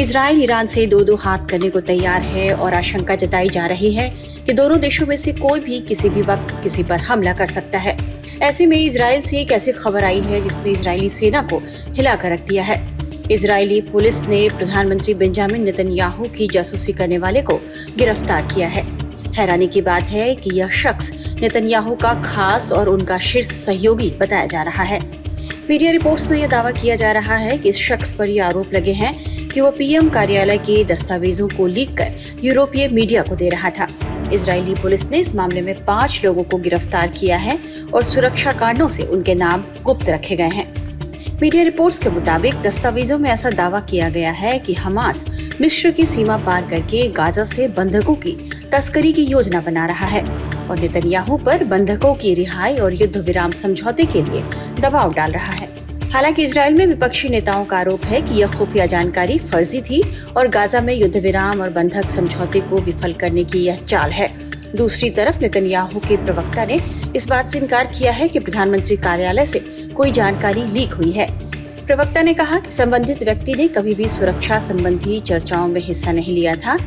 Israel Iran से दो हाथ करने को तैयार है और आशंका जताई जा रही है कि दोनों देशों में से कोई भी किसी भी वक्त किसी पर हमला कर सकता है। ऐसे में इजराइल से एक ऐसी खबर आई है जिसने इजरायली सेना को हिलाकर रख दिया है। इजरायली पुलिस ने प्रधानमंत्री बेंजामिन नेतन्याहू की जासूसी करने वाले को गिरफ्तार किया है। हैरानी की बात है कि यह शख्स नेतन्याहू का खास और उनका शीर्ष सहयोगी बताया जा रहा है। मीडिया रिपोर्ट्स में यह दावा किया जा रहा है कि इस शख्स पर यह आरोप लगे हैं कि वो पीएम कार्यालय के दस्तावेजों को लीक कर यूरोपीय मीडिया को दे रहा था। इजरायली पुलिस ने इस मामले में 5 लोगों को गिरफ्तार किया है और सुरक्षा कारणों से उनके नाम गुप्त रखे गए हैं। मीडिया रिपोर्ट्स के मुताबिक दस्तावेजों में ऐसा दावा किया गया है कि हमास मिस्र की सीमा पार करके गाजा से बंधकों की तस्करी की योजना बना रहा है और नेतन्याहू पर बंधकों की रिहाई और युद्ध विराम समझौते के लिए दबाव डाल रहा है। हालांकि इजराइल में विपक्षी नेताओं का आरोप है कि यह खुफिया जानकारी फर्जी थी और गाजा में युद्ध विराम और बंधक समझौते को विफल करने की यह चाल है। दूसरी तरफ नेतन्याहू के प्रवक्ता ने इस बात से इनकार किया है कि प्रधानमंत्री कार्यालय से कोई जानकारी लीक हुई है। प्रवक्ता ने कहा कि संबंधित व्यक्ति ने कभी भी सुरक्षा संबंधी चर्चाओं में हिस्सा नहीं लिया था।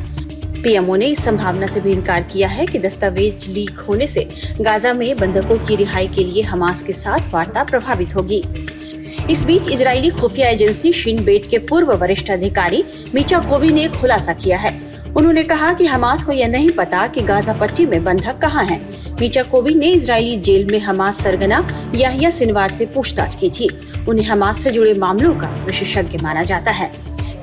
पीएमओ ने इस संभावना से भी इनकार किया है कि दस्तावेज लीक होने से गाजा में बंधकों की रिहाई के लिए हमास के साथ वार्ता प्रभावित होगी। इस बीच इजरायली खुफिया एजेंसी शिन बेट के पूर्व वरिष्ठ अधिकारी मीचा कोबी ने खुलासा किया है। उन्होंने कहा कि हमास को यह नहीं पता कि गाजा पट्टी में बंधक कहां हैं। मीचा कोबी ने इजरायली जेल में हमास सरगना याहिया सिनवार से पूछताछ की थी। उन्हें हमास से जुड़े मामलों का विशेषज्ञ माना जाता है।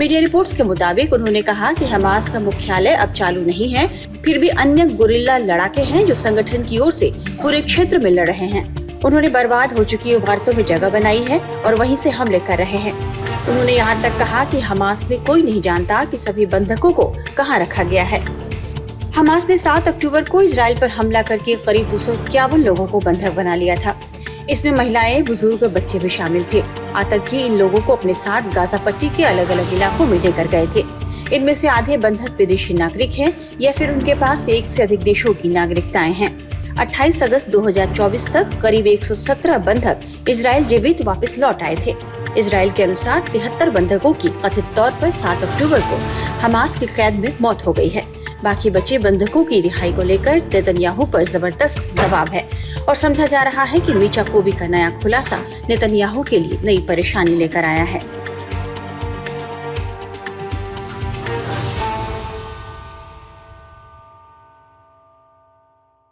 मीडिया रिपोर्ट्स के मुताबिक उन्होंने कहा कि हमास का मुख्यालय अब चालू नहीं है, फिर भी अन्य गुरिल्ला लड़ाके हैं जो संगठन की ओर से पूरे क्षेत्र में लड़ रहे हैं। उन्होंने बर्बाद हो चुकी इमारतों में जगह बनाई है और वहीं से हमले कर रहे हैं। उन्होंने यहाँ तक कहा कि हमास में कोई नहीं जानता कि सभी बंधकों को कहाँ रखा गया है। हमास ने 7 अक्टूबर को इजराइल पर हमला करके करीब 251 लोगों को बंधक बना लिया था। इसमें महिलाएं, बुजुर्ग और बच्चे भी शामिल थे। आतंकी इन लोगों को अपने साथ गाजा पट्टी के अलग अलग इलाकों में लेकर गए थे। इनमें से आधे बंधक विदेशी नागरिक हैं या फिर उनके पास एक से अधिक देशों की नागरिकताएं हैं। 28 अगस्त 2024 तक करीब 117 बंधक इजराइल जीवित वापस लौट आए थे। इजराइल के अनुसार 73 बंधकों की कथित तौर पर 7 अक्टूबर को हमास की कैद में मौत हो गई है। बाकी बचे बंधकों की रिहाई को लेकर नेतन्याहू पर जबरदस्त दबाव है और समझा जा रहा है कि मीचा कोबी का नया खुलासा नेतन्याहू के लिए नई परेशानी लेकर आया है।